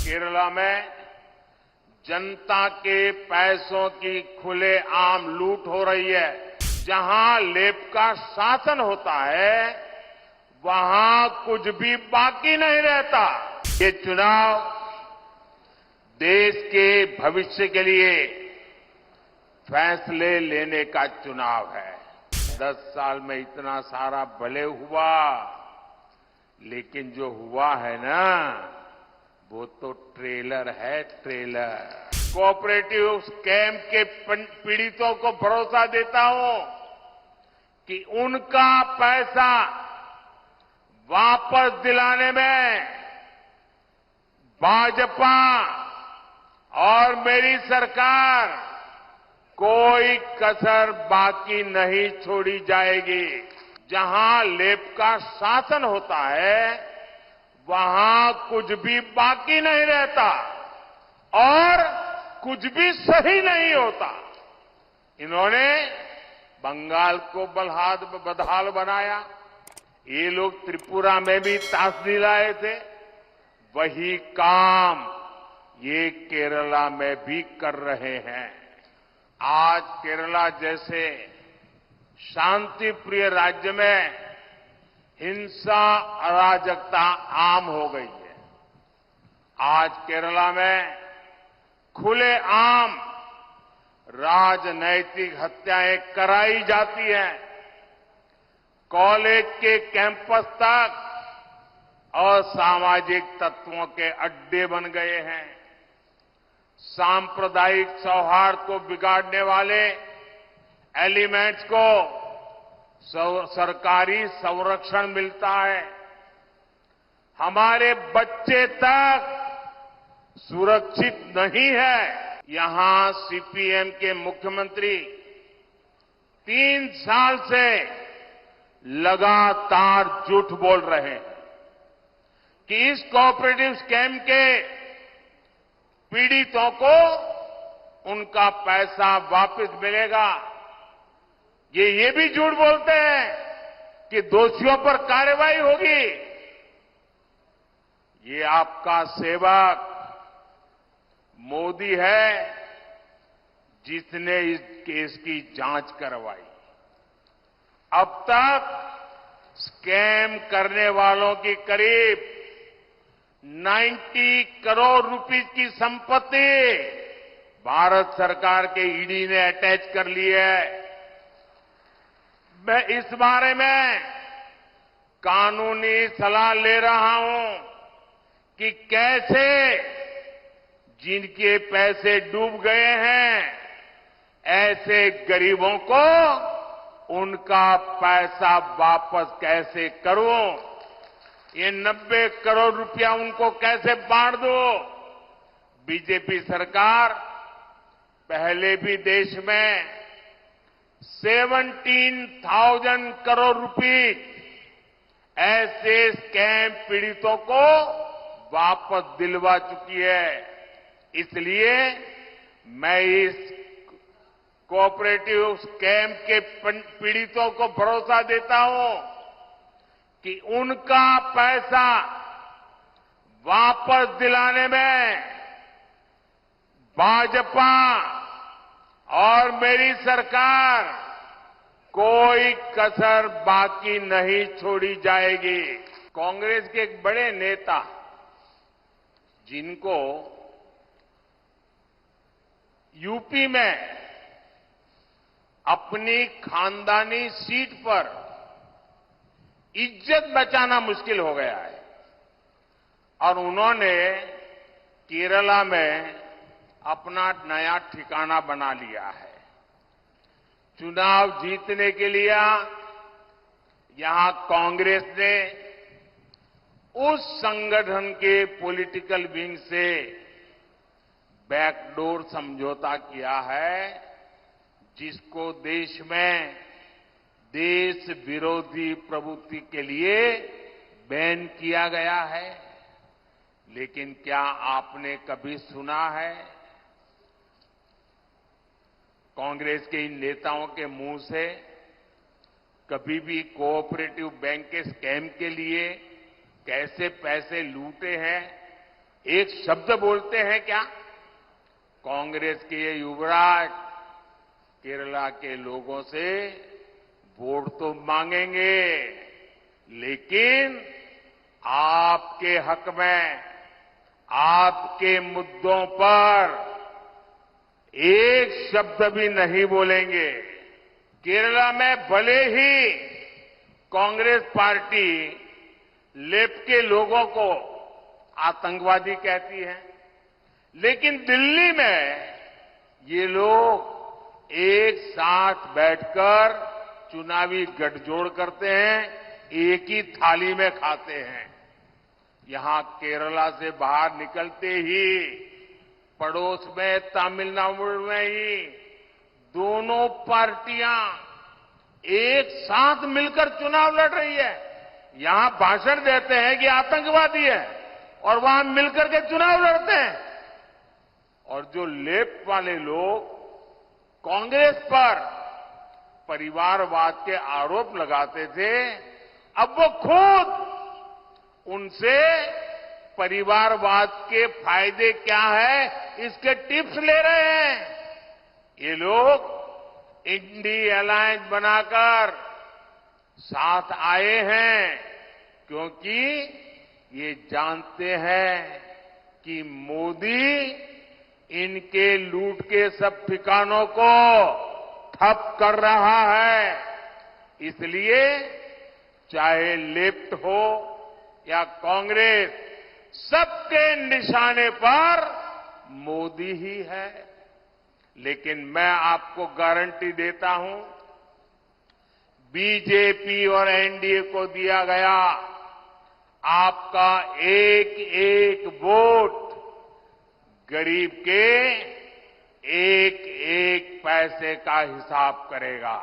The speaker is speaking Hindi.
केरला में जनता के पैसों की खुलेआम लूट हो रही है। जहां लेप का शासन होता है वहां कुछ भी बाकी नहीं रहता। ये चुनाव देश के भविष्य के लिए फैसले लेने का चुनाव है। 10 साल में इतना सारा भले हुआ, लेकिन जो हुआ है ना वो तो ट्रेलर है, ट्रेलर। कोऑपरेटिव स्कैम के पीड़ितों को भरोसा देता हूं कि उनका पैसा वापस दिलाने में भाजपा और मेरी सरकार कोई कसर बाकी नहीं छोड़ी जाएगी। जहां लेप का शासन होता है वहां कुछ भी बाकी नहीं रहता और कुछ भी सही नहीं होता। इन्होंने बंगाल को बदहाल बनाया। ये लोग त्रिपुरा में भी ताशनी लाए थे। वही काम ये केरला में भी कर रहे हैं। आज केरला जैसे शांति प्रिय राज्य में हिंसा अराजकता आम हो गई है। आज केरला में खुलेआम राजनैतिक हत्याएं कराई जाती हैं। कॉलेज के कैंपस तक असामाजिक तत्वों के अड्डे बन गए हैं। सांप्रदायिक सौहार्द को बिगाड़ने वाले एलिमेंट्स को सरकारी संरक्षण मिलता है। हमारे बच्चे तक सुरक्षित नहीं है। यहां सीपीएम के मुख्यमंत्री 3 साल से लगातार झूठ बोल रहे हैं कि इस कोऑपरेटिव स्कैम के पीड़ितों को उनका पैसा वापस मिलेगा। ये भी झूठ बोलते हैं कि दोषियों पर कार्रवाई होगी। ये आपका सेवक मोदी है जिसने इस केस की जांच करवाई। अब तक स्कैम करने वालों की करीब 90 करोड़ रुपीस की संपत्ति भारत सरकार के ईडी ने अटैच कर ली है। मैं इस बारे में कानूनी सलाह ले रहा हूं कि कैसे जिनके पैसे डूब गए हैं ऐसे गरीबों को उनका पैसा वापस कैसे करूं, ये 90 करोड़ रुपया उनको कैसे बांट दो। बीजेपी सरकार पहले भी देश में 17,000 करोड़ रुपए ऐसे स्कैम पीड़ितों को वापस दिलवा चुकी है। इसलिए मैं इस कोऑपरेटिव स्कैम के पीड़ितों को भरोसा देता हूं कि उनका पैसा वापस दिलाने में भाजपा और मेरी सरकार कोई कसर बाकी नहीं छोड़ी जाएगी। कांग्रेस के एक बड़े नेता जिनको यूपी में अपनी खानदानी सीट पर इज्जत बचाना मुश्किल हो गया है और उन्होंने केरला में अपना नया ठिकाना बना लिया है। चुनाव जीतने के लिए यहां कांग्रेस ने उस संगठन के पॉलिटिकल विंग से बैकडोर समझौता किया है जिसको देश में देश विरोधी प्रवृत्ति के लिए बैन किया गया है। लेकिन क्या आपने कभी सुना है कांग्रेस के इन नेताओं के मुंह से कभी भी कोऑपरेटिव बैंक के स्कैम के लिए कैसे पैसे लूटे हैं एक शब्द बोलते हैं क्या? कांग्रेस के ये युवराज केरला के लोगों से वोट तो मांगेंगे, लेकिन आपके हक में, आपके मुद्दों पर एक शब्द भी नहीं बोलेंगे। केरला में भले ही कांग्रेस पार्टी लेफ्ट के लोगों को आतंकवादी कहती है, लेकिन दिल्ली में ये लोग एक साथ बैठकर चुनावी गठजोड़ करते हैं, एक ही थाली में खाते हैं। यहां केरला से बाहर निकलते ही पड़ोस में तमिलनाडु में ही दोनों पार्टियां एक साथ मिलकर चुनाव लड़ रही है। यहां भाषण देते हैं कि आतंकवादी है और वहां मिलकर के चुनाव लड़ते हैं। और जो लेफ्ट वाले लोग कांग्रेस पर परिवारवाद के आरोप लगाते थे, अब वो खुद उनसे परिवारवाद के फायदे क्या है इसके टिप्स ले रहे हैं। ये लोग इंडी अलायंस बनाकर साथ आए हैं क्योंकि ये जानते हैं कि मोदी इनके लूट के सब ठिकानों को ठप कर रहा है। इसलिए चाहे लेफ्ट हो या कांग्रेस, सबके निशाने पर मोदी ही है। लेकिन मैं आपको गारंटी देता हूं, बीजेपी और एनडीए को दिया गया आपका एक एक वोट गरीब के एक एक पैसे का हिसाब करेगा।